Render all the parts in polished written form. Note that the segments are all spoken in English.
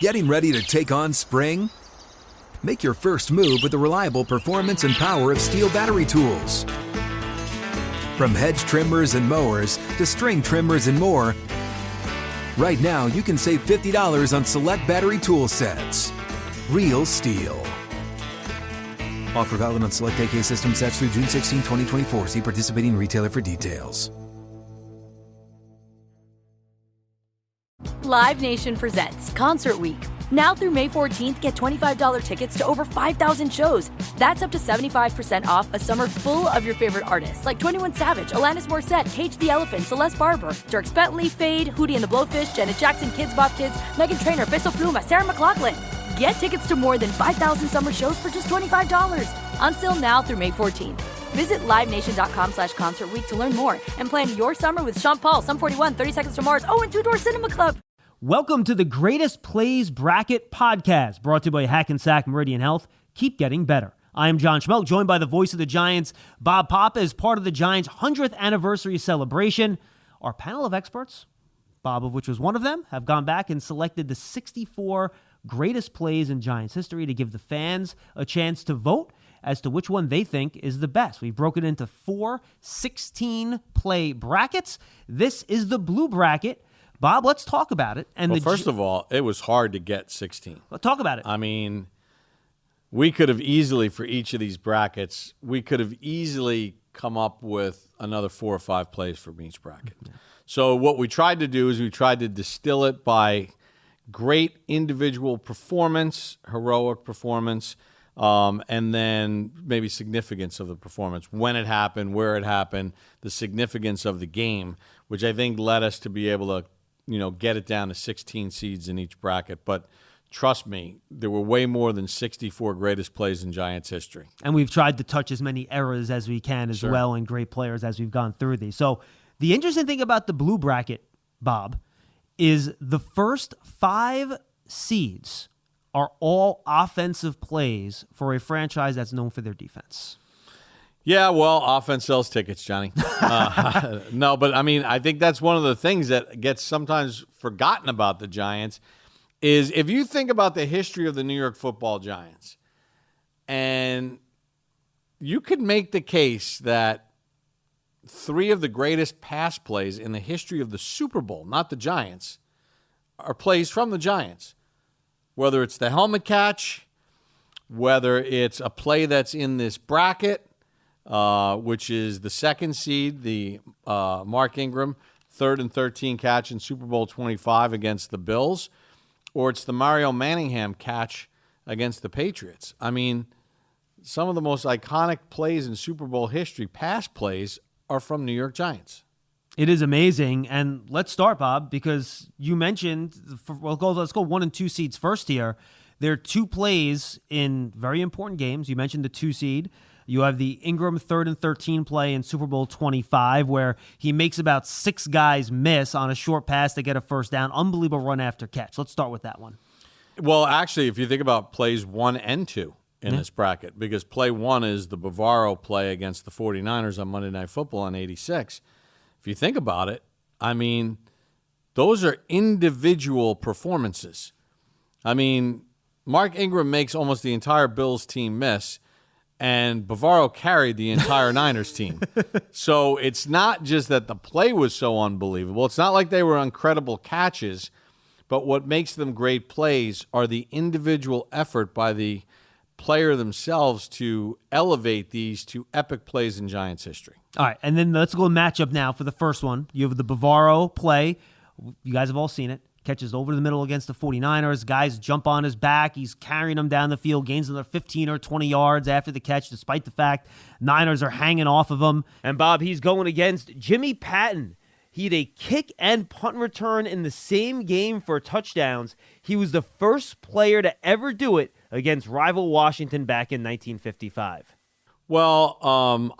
Getting ready to take on spring? Make your first move with the reliable performance and power of Steel battery tools. From hedge trimmers and mowers to string trimmers and more, right now you can save $50 on select battery tool sets. Real Steel. Offer valid on select AK system sets through June 16, 2024. See participating retailer for details. Live Nation presents Concert Week. Now through May 14th, get $25 tickets to over 5,000 shows. That's up to 75% off a summer full of your favorite artists like 21 Savage, Alanis Morissette, Cage the Elephant, Celeste Barber, Dierks Bentley, Fade, Hootie and the Blowfish, Janet Jackson, Kids Bop Kids, Meghan Trainor, Bissell Pluma, Sarah McLachlan. Get tickets to more than 5,000 summer shows for just $25. On sale now through May 14th. Visit LiveNation.com/Concert Week to learn more and plan your summer with Sean Paul, Sum 41, 30 Seconds to Mars, and Two Door Cinema Club. Welcome to the Greatest Plays Bracket Podcast, brought to you by Hackensack Meridian Health. Keep getting better. I am John Schmeelk, joined by the voice of the Giants, Bob Papa, as part of the Giants' 100th anniversary celebration. Our panel of experts, Bob of which was one of them, have gone back and selected the 64 greatest plays in Giants history to give the fans a chance to vote as to which one they think is the best. We've broken into 4 16-play brackets. This is the blue bracket. Bob, let's talk about it. And first of all, it was hard to get 16. Let's talk about it. I mean, we could have easily, for each of these brackets, we could have easily come up with another 4 or 5 plays from each bracket. Yeah. So what we tried to do is we tried to distill it by great individual performance, heroic performance, and then maybe significance of the performance, when it happened, where it happened, the significance of the game, which I think led us to be able to get it down to 16 seeds in each bracket. But trust me, there were way more than 64 greatest plays in Giants history. And we've tried to touch as many eras as we can as well, and great players as we've gone through these. So the interesting thing about the blue bracket, Bob, is the first 5 seeds are all offensive plays for a franchise that's known for their defense. Yeah, well, offense sells tickets, Johnny. No, but I mean, I think that's one of the things that gets sometimes forgotten about the Giants is if you think about the history of the New York Football Giants, and you could make the case that 3 of the greatest pass plays in the history of the Super Bowl, not the Giants, are plays from the Giants. Whether it's the helmet catch, whether it's a play that's in this bracket, which is the 2nd seed, the Mark Ingram 3rd and 13 catch in Super Bowl 25 against the Bills, or it's the Mario Manningham catch against the Patriots. I mean, some of the most iconic plays in Super Bowl history, pass plays, are from New York Giants. It is amazing. And let's start, Bob, because you mentioned, let's go 1 and 2 seeds first here. There are 2 plays in very important games. You mentioned the 2 seed. You have the Ingram 3rd and 13 play in Super Bowl 25 where he makes about 6 guys miss on a short pass to get a first down. Unbelievable run after catch. Let's start with that one. Well, actually, if you think about plays 1 and 2 in this bracket, because play 1 is the Bavaro play against the 49ers on Monday Night Football in 86. If you think about it, I mean, those are individual performances. I mean, Mark Ingram makes almost the entire Bills team miss, and Bavaro carried the entire Niners team. So it's not just that the play was so unbelievable. It's not like they were incredible catches, but what makes them great plays are the individual effort by the player themselves to elevate these to epic plays in Giants history. All right, and then let's go matchup now for the first one. You have the Bavaro play. You guys have all seen it. Catches over the middle against the 49ers. Guys jump on his back. He's carrying them down the field. Gains another 15 or 20 yards after the catch, despite the fact Niners are hanging off of him. And, Bob, he's going against Jimmy Patton. He had a kick and punt return in the same game for touchdowns. He was the first player to ever do it against rival Washington back in 1955. Well,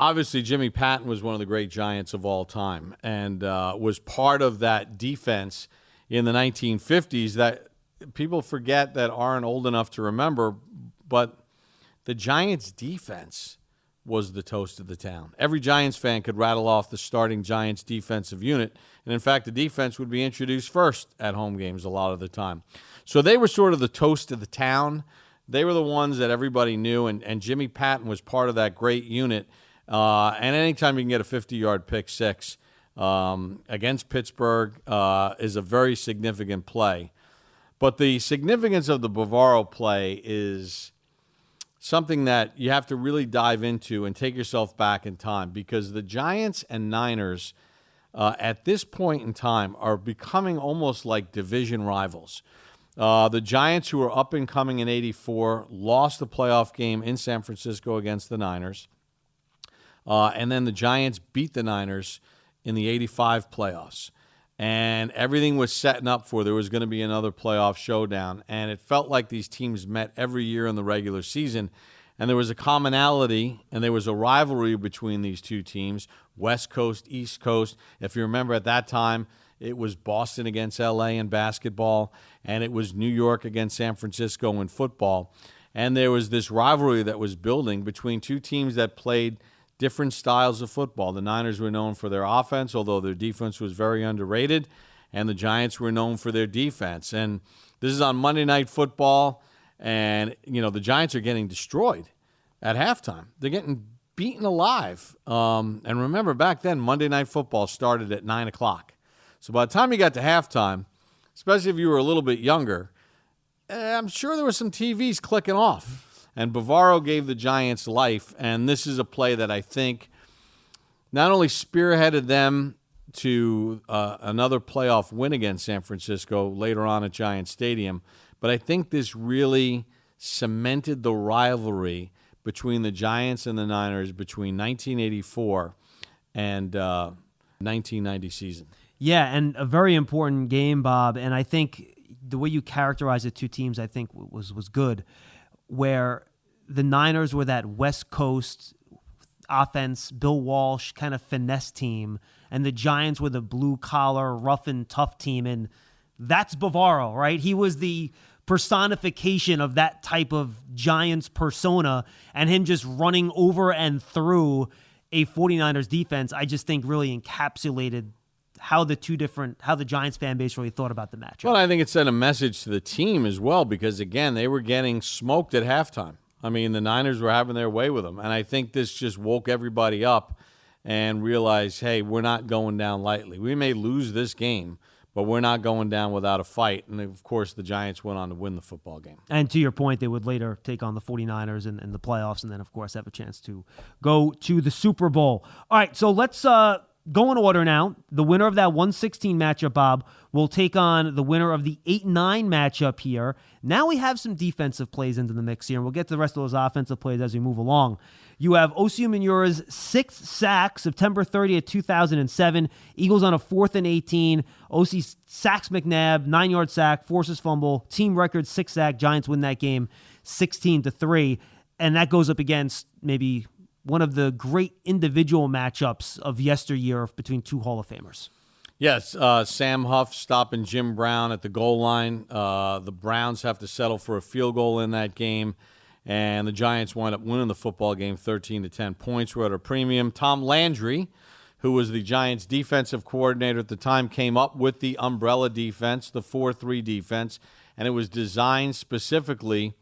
obviously Jimmy Patton was one of the great Giants of all time and was part of that defense in the 1950s that people forget that aren't old enough to remember, but the Giants' defense was the toast of the town. Every Giants fan could rattle off the starting Giants defensive unit, and in fact, the defense would be introduced first at home games a lot of the time. So they were sort of the toast of the town. They were the ones that everybody knew, and Jimmy Patton was part of that great unit. And anytime you can get a 50-yard pick six against Pittsburgh is a very significant play. But the significance of the Bavaro play is something that you have to really dive into and take yourself back in time, because the Giants and Niners at this point in time are becoming almost like division rivals. The Giants, who were up and coming in '84, lost the playoff game in San Francisco against the Niners. And then the Giants beat the Niners in the '85 playoffs. And everything was setting up for there was going to be another playoff showdown. And it felt like these teams met every year in the regular season. And there was a commonality and there was a rivalry between these two teams, West Coast, East Coast. If you remember at that time, it was Boston against L.A. in basketball, and it was New York against San Francisco in football. And there was this rivalry that was building between two teams that played different styles of football. The Niners were known for their offense, although their defense was very underrated, and the Giants were known for their defense. And this is on Monday Night Football, and the Giants are getting destroyed at halftime. They're getting beaten alive. And remember, back then, Monday Night Football started at 9 o'clock. So by the time you got to halftime, especially if you were a little bit younger, I'm sure there were some TVs clicking off. And Bavaro gave the Giants life, and this is a play that I think not only spearheaded them to another playoff win against San Francisco later on at Giant Stadium, but I think this really cemented the rivalry between the Giants and the Niners between 1984 and 1990 season. Yeah, and a very important game, Bob, and I think the way you characterize the two teams, I think, was good, where the Niners were that West Coast offense, Bill Walsh kind of finesse team, and the Giants were the blue-collar, rough and tough team, and that's Bavaro, right? He was the personification of that type of Giants persona, and him just running over and through a 49ers defense, I just think really encapsulated how the Giants fan base really thought about the matchup. Well, I think it sent a message to the team as well, because, again, they were getting smoked at halftime. I mean, the Niners were having their way with them, and I think this just woke everybody up and realized, hey, we're not going down lightly. We may lose this game, but we're not going down without a fight. And, of course, the Giants went on to win the football game. And to your point, they would later take on the 49ers in the playoffs and then, of course, have a chance to go to the Super Bowl. All right, so let's go in order now. The winner of that 116 matchup, Bob, will take on the winner of the 8-9 matchup here. Now we have some defensive plays into the mix here, and we'll get to the rest of those offensive plays as we move along. You have Osi Umenyiора's 6th sack, September 30th, 2007. Eagles on a 4th and 18. Osi sacks McNabb, 9-yard sack, forces fumble, team record 6 sack. Giants win that game 16-3, and that goes up against maybe one of the great individual matchups of yesteryear between two Hall of Famers. Yes, Sam Huff stopping Jim Brown at the goal line. The Browns have to settle for a field goal in that game, and the Giants wind up winning the football game 13-10. Points were at a premium. Tom Landry, who was the Giants' defensive coordinator at the time, came up with the umbrella defense, the 4-3 defense, and it was designed specifically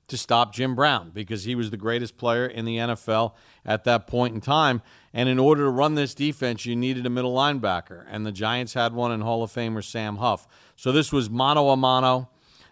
to stop Jim Brown because he was the greatest player in the NFL at that point in time. And in order to run this defense, you needed a middle linebacker, and the Giants had one in Hall of Famer Sam Huff. So this was mano-a-mano.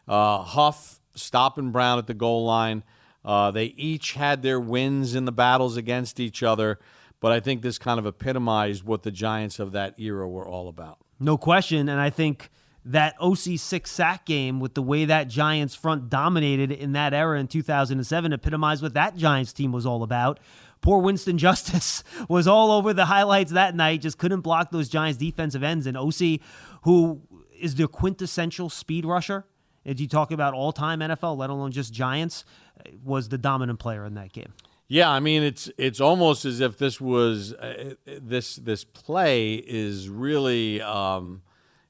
Huff stopping Brown at the goal line. They each had their wins in the battles against each other, but I think this kind of epitomized what the Giants of that era were all about. No question, and I think that OC 6-sack game with the way that Giants front dominated in that era in 2007 epitomized what that Giants team was all about. Poor Winston Justice was all over the highlights that night, just couldn't block those Giants defensive ends. And OC, who is the quintessential speed rusher, as you talk about all-time NFL, let alone just Giants, was the dominant player in that game. Yeah, I mean, it's almost as if this was this play is really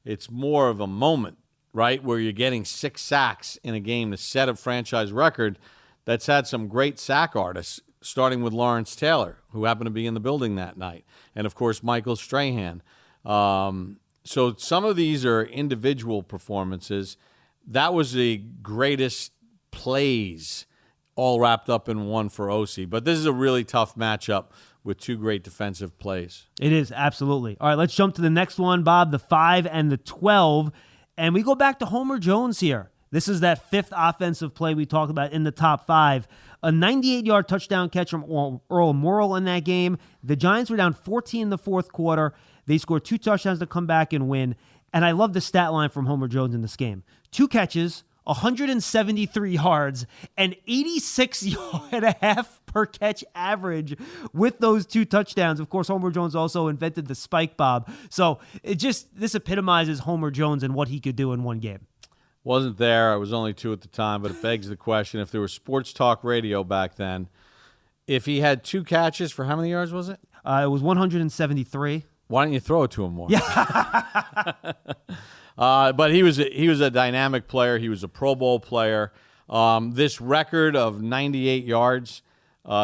it's more of a moment, right, where you're getting 6 sacks in a game to set a franchise record that's had some great sack artists starting with Lawrence Taylor, who happened to be in the building that night, and, of course, Michael Strahan. So some of these are individual performances. That was the greatest plays all wrapped up in one for OC. But this is a really tough matchup with two great defensive plays. It is, absolutely. All right, let's jump to the next one, Bob, the 5 and the 12. And we go back to Homer Jones here. This is that fifth offensive play we talked about in the top 5. A 98-yard touchdown catch from Earl Morrall in that game. The Giants were down 14 in the fourth quarter. They scored 2 touchdowns to come back and win. And I love the stat line from Homer Jones in this game. 2 catches, 173 yards, and 86.5 per catch average with those 2 touchdowns. Of course, Homer Jones also invented the spike, Bob. So this epitomizes Homer Jones and what he could do in one game. Wasn't there. I was only 2 at the time, but it begs the question, if there was sports talk radio back then, if he had 2 catches for how many yards was it? It was 173. Why don't you throw it to him more? Yeah. But he was a dynamic player. He was a Pro Bowl player. This record of 98 yards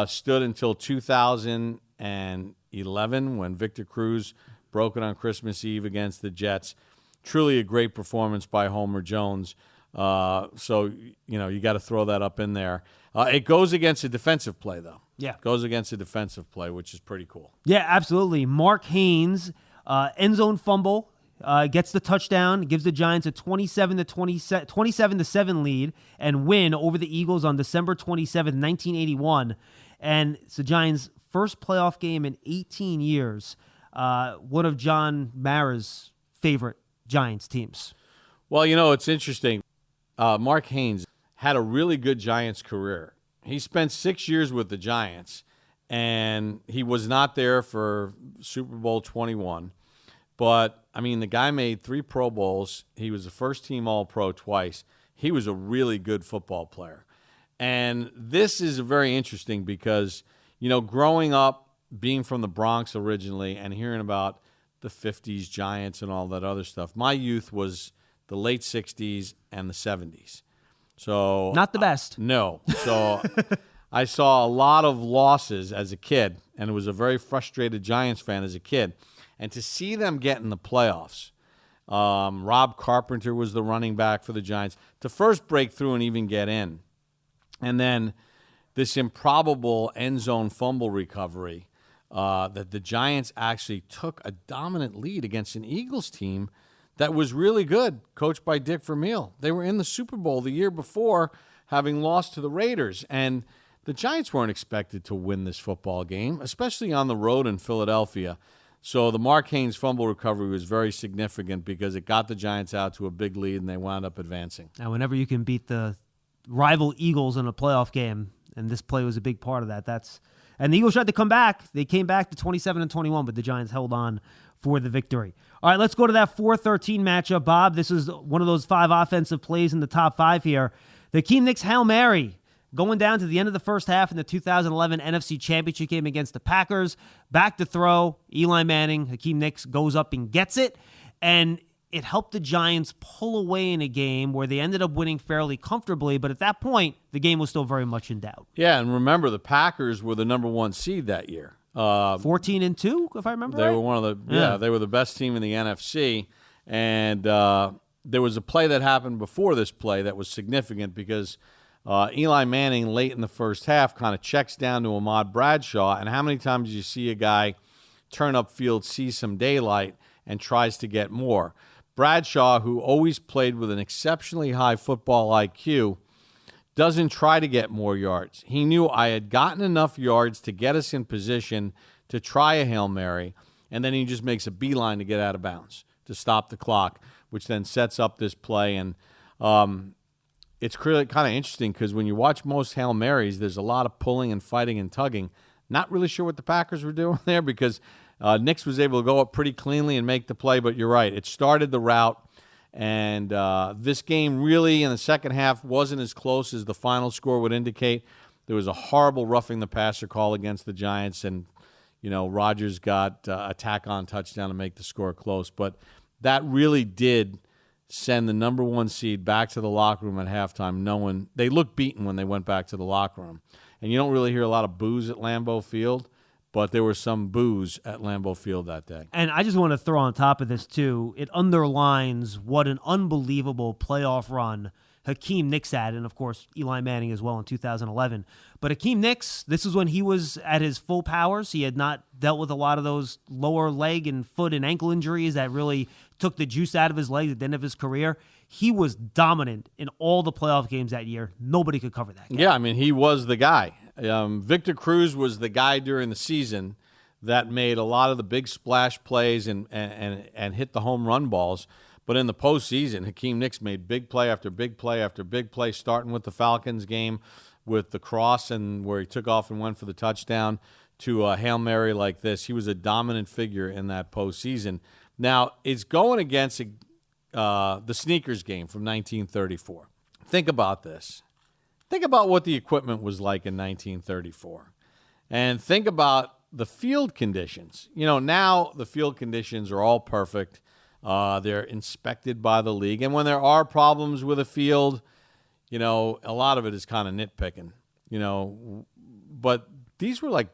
stood until 2011 when Victor Cruz broke it on Christmas Eve against the Jets. Truly a great performance by Homer Jones. So, you got to throw that up in there. It goes against a defensive play, though. Yeah. Goes against a defensive play, which is pretty cool. Yeah, absolutely. Mark Haynes, end zone fumble, gets the touchdown, gives the Giants a 27-7 lead and win over the Eagles on December 27th, 1981. And it's the Giants' first playoff game in 18 years. One of John Mara's favorite Giants teams. Well, it's interesting. Mark Haynes had a really good Giants career. He spent 6 years with the Giants, and he was not there for Super Bowl 21. But, the guy made 3 Pro Bowls. He was a first-team All-Pro twice. He was a really good football player. And this is very interesting because, growing up, being from the Bronx originally and hearing about the 50s Giants and all that other stuff, my youth was the late 60s and the 70s. So not the best. No. So I saw a lot of losses as a kid, and was a very frustrated Giants fan as a kid. And to see them get in the playoffs, Rob Carpenter was the running back for the Giants, to first break through and even get in. And then this improbable end zone fumble recovery that the Giants actually took a dominant lead against an Eagles team that was really good, coached by Dick Vermeil. They were in the Super Bowl the year before, having lost to the Raiders. And the Giants weren't expected to win this football game, especially on the road in Philadelphia. So the Mark Haynes fumble recovery was very significant because it got the Giants out to a big lead, and they wound up advancing. Now, whenever you can beat the rival Eagles in a playoff game, and this play was a big part of that, and the Eagles tried to come back. They came back to 27-21, but the Giants held on for the victory. All right, let's go to that 4-13 matchup, Bob. This is one of those 5 offensive plays in the top 5 here. The Hakeem Nicks Hail Mary going down to the end of the first half in the 2011 NFC Championship game against the Packers. Back to throw, Eli Manning. Hakeem Nicks goes up and gets it, and it helped the Giants pull away in a game where they ended up winning fairly comfortably, but at that point, the game was still very much in doubt. Yeah, and remember, the Packers were the number 1 seed that year. 14-2, if I remember right. They were one of the they were the best team in the NFC, and there was a play that happened before this play that was significant because Eli Manning late in the first half kind of checks down to Ahmad Bradshaw, and how many times do you see a guy turn upfield, see some daylight, and tries to get more? Bradshaw, who always played with an exceptionally high football IQ, doesn't try to get more yards. He knew I had gotten enough yards to get us in position to try a Hail Mary, and then he just makes a beeline to get out of bounds to stop the clock, which then sets up this play. And it's really kind of interesting because when you watch most Hail Marys, there's a lot of pulling and fighting and tugging. Not really sure what the Packers were doing there because Nicks was able to go up pretty cleanly and make the play, but you're right. It started the route. And this game really in the second half wasn't as close as the final score would indicate. There was a horrible roughing the passer call against the Giants, and Rodgers got a tack-on touchdown to make the score close. But that really did send the number 1 seed back to the locker room at halftime, knowing they looked beaten when they went back to the locker room. and you don't really hear a lot of boos at Lambeau Field, but there were some boos at Lambeau Field that day. And I just want to throw on top of this, too, it underlines what an unbelievable playoff run Hakeem Nicks had, and, of course, Eli Manning as well in 2011. But Hakeem Nicks, this is when he was at his full powers. He had not dealt with a lot of those lower leg and foot and ankle injuries that really took the juice out of his legs at the end of his career. He was dominant in all the playoff games that year. Nobody could cover that game. Yeah, I mean, he was the guy. Victor Cruz was the guy during the season that made a lot of the big splash plays and hit the home run balls. But in the postseason, Hakeem Nicks made big play after big play after big play, starting with the Falcons game with the cross and where he took off and went for the touchdown to a Hail Mary like this. He was a dominant figure in that postseason. Now, it's going against the Sneakers game from 1934. Think about this. Think about what the equipment was like in 1934. And think about the field conditions. You know, now the field conditions are all perfect. They're inspected by the league. And when there are problems with a field, you know, a lot of it is kind of nitpicking, you know. But these were like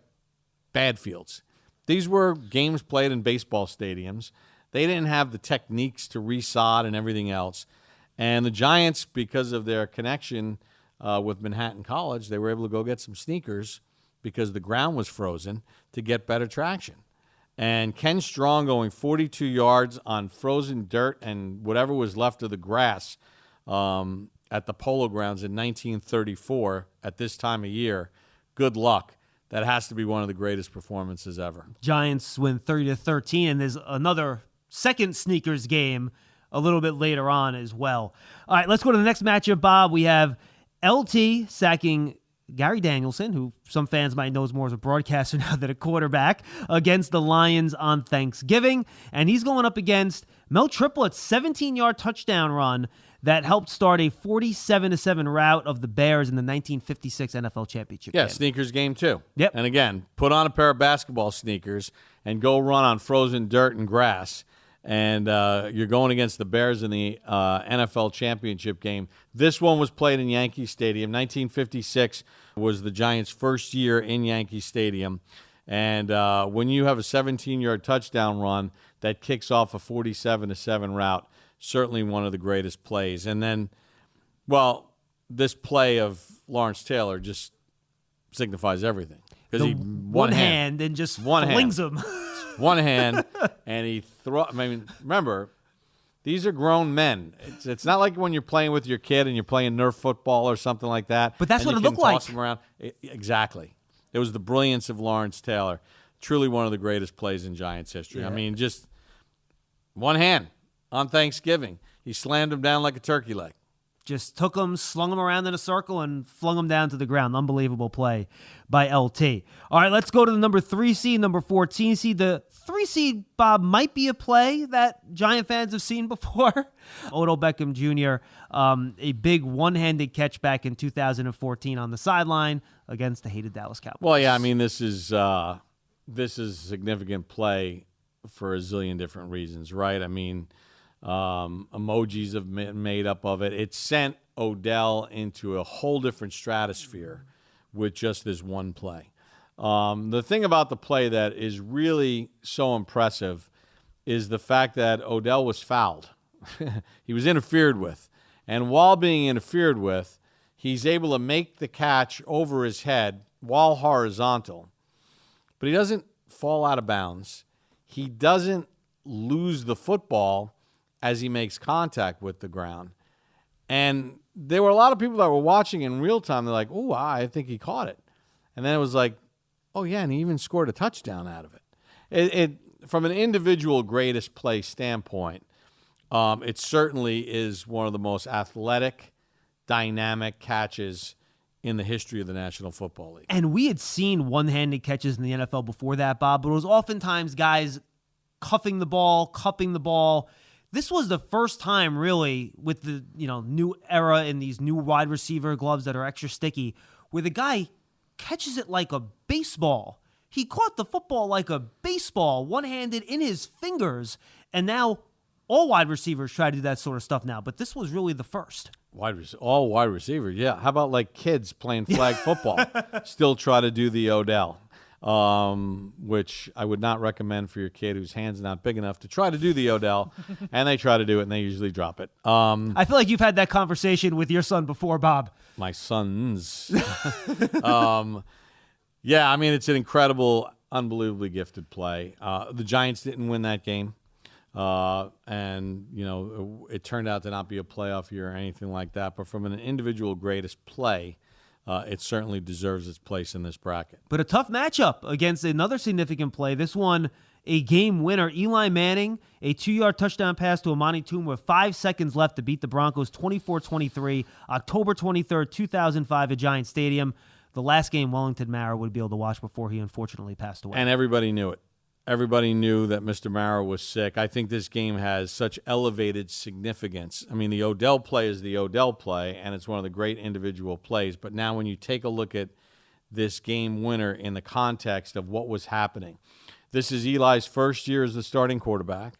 bad fields. These were games played in baseball stadiums. They didn't have the techniques to resod and everything else. And the Giants, because of their connection with Manhattan College, they were able to go get some sneakers because the ground was frozen to get better traction. And Ken Strong going 42 yards on frozen dirt and whatever was left of the grass at the Polo Grounds in 1934 at this time of year, good luck. That has to be one of the greatest performances ever. Giants win 30-13, and there's another second Sneakers game a little bit later on as well. All right, let's go to the next matchup, Bob. We have LT sacking Gary Danielson, who some fans might know is more as a broadcaster now than a quarterback, against the Lions on Thanksgiving. And he's going up against Mel Triplett's 17-yard touchdown run that helped start a 47-7 rout of the Bears in the 1956 NFL Championship game. Yeah, sneakers game too. Yep. And again, put on a pair of basketball sneakers and go run on frozen dirt and grass. And you're going against the Bears in the NFL Championship game. This one was played in Yankee Stadium. 1956 was the Giants' first year in Yankee Stadium. And when you have a 17-yard touchdown run that kicks off a 47-7 route, certainly one of the greatest plays. And then, well, this play of Lawrence Taylor just signifies everything. Because he one hand and just flings him. One hand, and he I mean, remember, these are grown men. It's not like when you're playing with your kid and you're playing Nerf football or something like that. But that's what it looked like. Toss them around. Exactly. It was the brilliance of Lawrence Taylor. Truly one of the greatest plays in Giants history. Yeah. I mean, just one hand on Thanksgiving. He slammed him down like a turkey leg. Just took him, slung him around in a circle, and flung him down to the ground. Unbelievable play by LT. All right, let's go to the number 3 seed, number 14 seed. The 3 seed, Bob, might be a play that Giant fans have seen before. Odell Beckham Jr., a big one-handed catch back in 2014 on the sideline against the hated Dallas Cowboys. Well, yeah, I mean, this is a significant play for a zillion different reasons, right? I mean, emojis have been made up of it. It sent Odell into a whole different stratosphere with just this one play. The thing about the play that is really so impressive is the fact that Odell was fouled. He was interfered with. And while being interfered with, he's able to make the catch over his head while horizontal. But he doesn't fall out of bounds. He doesn't lose the football as he makes contact with the ground. And there were a lot of people that were watching in real time. They're like, oh, I think he caught it. And then it was like, oh, yeah, and he even scored a touchdown out of it. It from an individual greatest play standpoint, it certainly is one of the most athletic, dynamic catches in the history of the National Football League. And we had seen one-handed catches in the NFL before that, Bob, but it was oftentimes guys cupping the ball. This was the first time, really, with the new era in these new wide receiver gloves that are extra sticky, where the guy catches it like a baseball. He caught the football like a baseball, one-handed in his fingers, and now all wide receivers try to do that sort of stuff now, but this was really the first. All wide receivers, yeah. How about like kids playing flag football? Still try to do the Odell, which I would not recommend for your kid whose hand's not big enough to try to do the Odell, and they try to do it, and they usually drop it. I feel like you've had that conversation with your son before, Bob. My sons. Yeah, I mean, it's an incredible, unbelievably gifted play. The Giants didn't win that game. And, it turned out to not be a playoff year or anything like that. But from an individual greatest play, it certainly deserves its place in this bracket. But a tough matchup against another significant play. This one, a game winner. Eli Manning, a 2-yard touchdown pass to Amani Toomer with 5 seconds left to beat the Broncos 24-23, October 23rd, 2005 at Giant Stadium. The last game Wellington Mara would be able to watch before he unfortunately passed away. And everybody knew it. Everybody knew that Mr. Mara was sick. I think this game has such elevated significance. I mean, the Odell play is the Odell play, and it's one of the great individual plays. But now when you take a look at this game winner in the context of what was happening, this is Eli's first year as the starting quarterback.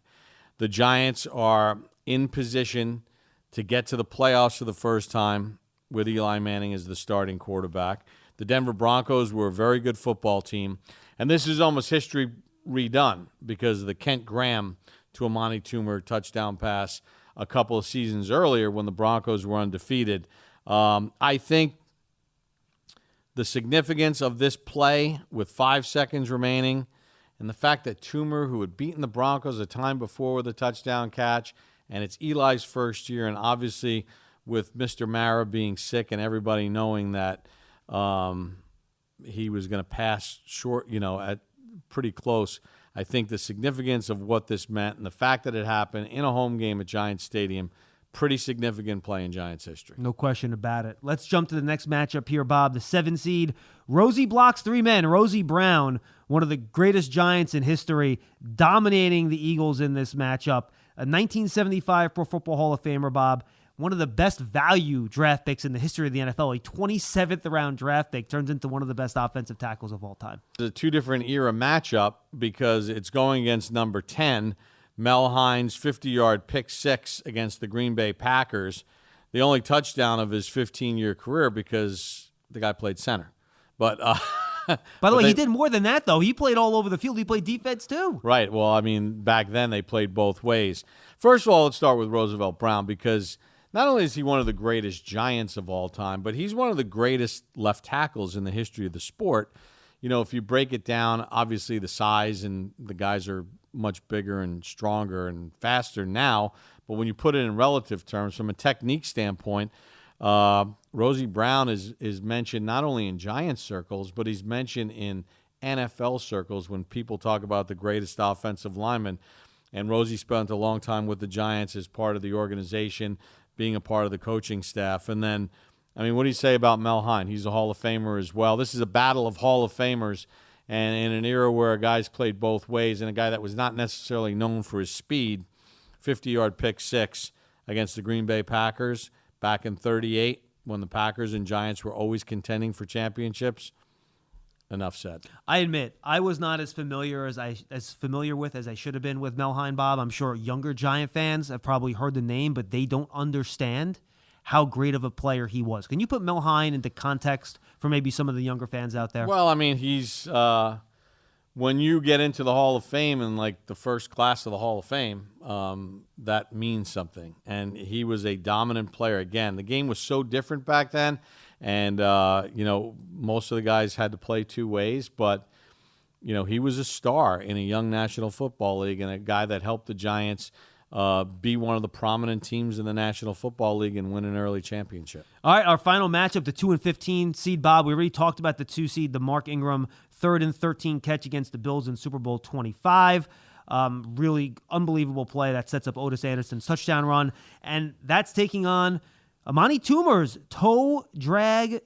The Giants are in position to get to the playoffs for the first time with Eli Manning as the starting quarterback. The Denver Broncos were a very good football team, and this is almost history redone because of the Kent Graham to Amani Toomer touchdown pass a couple of seasons earlier when the Broncos were undefeated. I think the significance of this play with 5 seconds remaining and the fact that Toomer, who had beaten the Broncos a time before with a touchdown catch, and it's Eli's first year, and obviously with Mr. Mara being sick and everybody knowing that he was going to pass short, at pretty close. I think the significance of what this meant and the fact that it happened in a home game at Giants Stadium, pretty significant play in Giants history. No question about it. Let's jump to the next matchup here, Bob. The 7 seed. Rosie blocks 3 men. Rosie Brown, one of the greatest Giants in history, dominating the Eagles in this matchup. A 1975 Pro Football Hall of Famer, Bob. One of the best value draft picks in the history of the NFL. A 27th round draft pick turns into one of the best offensive tackles of all time. It's a 2 different era matchup because it's going against number 10, Mel Hines' 50-yard pick 6 against the Green Bay Packers. The only touchdown of his 15-year career because the guy played center. But by the way, he did more than that, though. He played all over the field. He played defense, too. Right. Well, I mean, back then they played both ways. First of all, let's start with Roosevelt Brown because not only is he one of the greatest Giants of all time, but he's one of the greatest left tackles in the history of the sport. If you break it down, obviously the size and the guys are much bigger and stronger and faster now. But when you put it in relative terms, from a technique standpoint, Rosie Brown is mentioned not only in Giants circles, but he's mentioned in NFL circles when people talk about the greatest offensive lineman. And Rosie spent a long time with the Giants as part of the organization, being a part of the coaching staff. And then, what do you say about Mel Hines? He's a Hall of Famer as well. This is a battle of Hall of Famers, and in an era where guys played both ways, and a guy that was not necessarily known for his speed, 50-yard pick 6 against the Green Bay Packers back in 38 when the Packers and Giants were always contending for championships. Enough said. I admit, I was not as familiar as I should have been with Mel Hines, Bob. I'm sure younger Giant fans have probably heard the name, but they don't understand how great of a player he was. Can you put Mel Hines into context for maybe some of the younger fans out there? Well, he's when you get into the Hall of Fame and like the first class of the Hall of Fame, that means something. And he was a dominant player. Again, the game was so different back then. And, most of the guys had to play 2 ways, but, he was a star in a young National Football League and a guy that helped the Giants be one of the prominent teams in the National Football League and win an early championship. All right, our final matchup, the 2 and 15 seed, Bob. We already talked about the 2 seed, the Mark Ingram 3rd and 13 catch against the Bills in Super Bowl 25. Really unbelievable play that sets up Otis Anderson's touchdown run. And that's taking on Amani Toomer's toe drag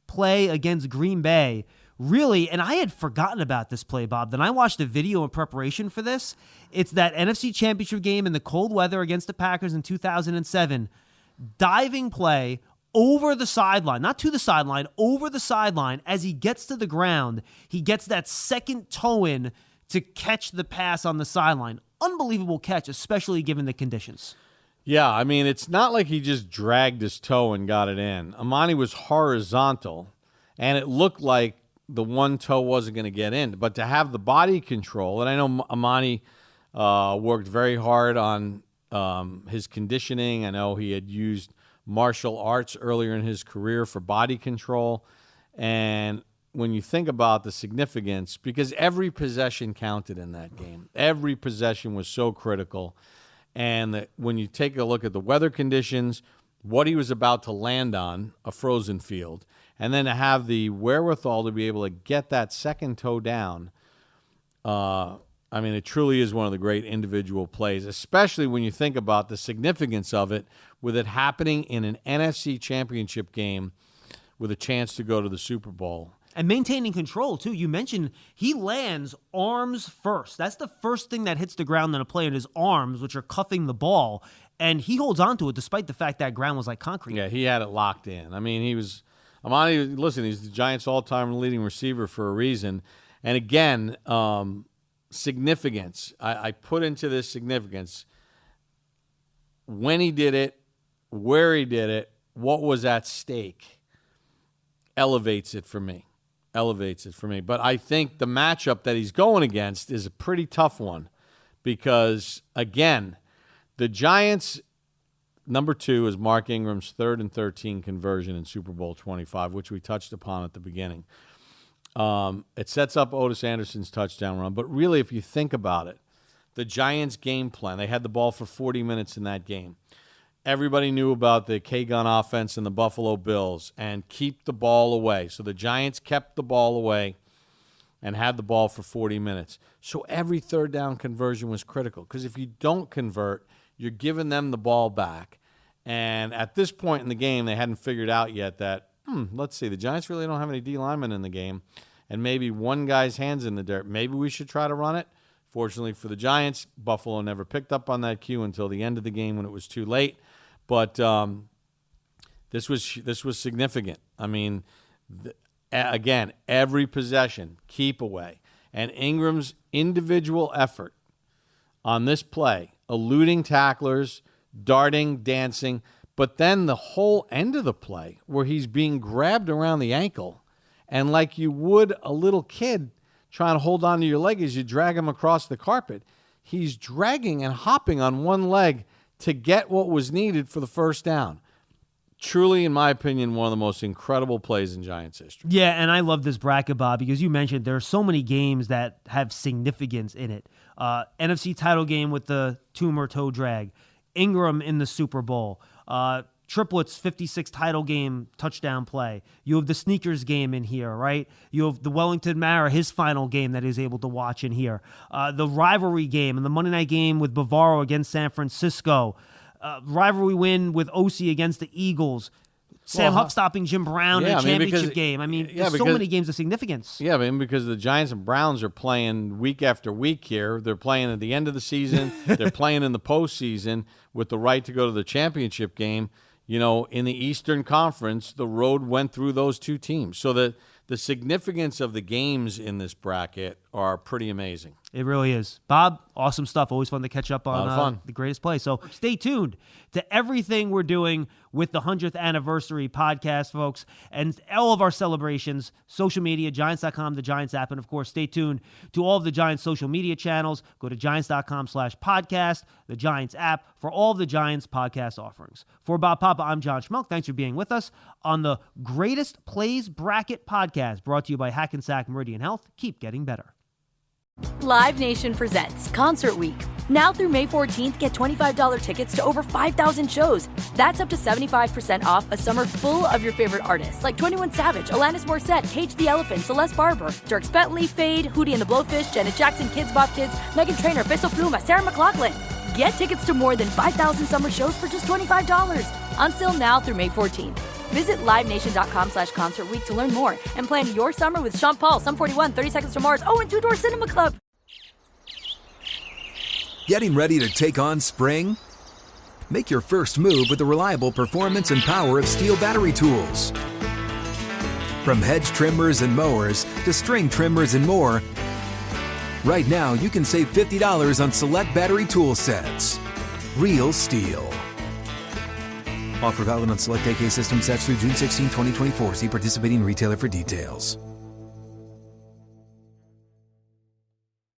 play against Green Bay. Really, and I had forgotten about this play, Bob. Then I watched a video in preparation for this. It's that NFC Championship game in the cold weather against the Packers in 2007. Diving play over the sideline, not to the sideline, over the sideline. As he gets to the ground, he gets that second toe in to catch the pass on the sideline. unbelievable catch, especially given the conditions. Yeah, I mean, it's not like he just dragged his toe and got it in. Amani was horizontal, and it looked like the one toe wasn't going to get in. But to have the body control, and I know Amani worked very hard on his conditioning. I know he had used martial arts earlier in his career for body control. And when you think about the significance, because every possession counted in that game. Every possession was so critical. And when you take a look at the weather conditions, what he was about to land on, a frozen field, and then to have the wherewithal to be able to get that second toe down, I mean, it truly is one of the great individual plays, especially when you think about the significance of it, with it happening in an NFC championship game with a chance to go to the Super Bowl. And maintaining control, too. You mentioned he lands arms first. That's the first thing that hits the ground on a play in his arms, which are cuffing the ball. And he holds on to it despite the fact that ground was like concrete. Yeah, he had it locked in. I mean, Amani, listen, he's the Giants' all-time leading receiver for a reason. And again, significance. I put into this significance when he did it, where he did it, what was at stake, elevates it for me. But I think the matchup that he's going against is a pretty tough one because, again, the Giants, number 2 is Mark Ingram's 3rd and 13 conversion in Super Bowl 25, which we touched upon at the beginning. It sets up Otis Anderson's touchdown run. But really, if you think about it, the Giants' game plan, they had the ball for 40 minutes in that game. Everybody knew about the K-gun offense and the Buffalo Bills and keep the ball away. So the Giants kept the ball away and had the ball for 40 minutes. So every third down conversion was critical because if you don't convert, you're giving them the ball back. And at this point in the game, they hadn't figured out yet that, let's see, the Giants really don't have any D linemen in the game and maybe one guy's hand's in the dirt. Maybe we should try to run it. Fortunately for the Giants, Buffalo never picked up on that cue until the end of the game when it was too late. But this was significant. I mean, again, every possession, keep away. And Ingram's individual effort on this play, eluding tacklers, darting, dancing, but then the whole end of the play where he's being grabbed around the ankle and like you would a little kid trying to hold on to your leg as you drag him across the carpet, he's dragging and hopping on one leg to get what was needed for the first down. Truly, in my opinion, one of the most incredible plays in Giants history. Yeah, and I love this bracket, Bob, because you mentioned there are so many games that have significance in it. NFC title game with the tumor toe drag, Ingram in the Super Bowl, Triplets 56 title game touchdown play. You have the sneakers game in here, right? You have the Wellington Mara, his final game that he's able to watch in here. The rivalry game and the Monday night game with Bavaro against San Francisco. Rivalry win with OC against the Eagles. Sam Huff stopping Jim Brown in a championship game. I mean, there's so many games of significance. Yeah, I mean, because the Giants and Browns are playing week after week here. They're playing at the end of the season. They're playing in the postseason with the right to go to the championship game. You know, in the Eastern Conference, the road went through those two teams. So the significance of the games in this bracket are pretty amazing. It really is. Bob, awesome stuff. Always fun to catch up on the greatest play. So stay tuned to everything we're doing with the 100th anniversary podcast, folks, and all of our celebrations, social media, Giants.com, the Giants app, and, of course, stay tuned to all of the Giants social media channels. Go to Giants.com/podcast, the Giants app, for all of the Giants podcast offerings. For Bob Papa, I'm John Schmeelk. Thanks for being with us on the Greatest Plays Bracket podcast, brought to you by Hackensack Meridian Health. Keep getting better. Live Nation presents Concert Week. Now through May 14th, get $25 tickets to over 5,000 shows. That's up to 75% off a summer full of your favorite artists like 21 Savage, Alanis Morissette, Cage the Elephant, Celeste Barber, Dierks Bentley, Fade, Hootie and the Blowfish, Janet Jackson, Kids Bop Kids, Meghan Trainor, Bissell Pluma, Sarah McLachlan. Get tickets to more than 5,000 summer shows for just $25. Until now through May 14th. Visit livenation.com/Concert Week to learn more and plan your summer with Sean Paul, Sum 41, 30 Seconds to Mars, and Two Door Cinema Club. Getting ready to take on spring? Make your first move with the reliable performance and power of Steel battery tools. From hedge trimmers and mowers to string trimmers and more, Right now, you can save $50 on select battery tool sets. Real STIHL. Offer valid on select AK system sets through June 16, 2024. See participating retailer for details.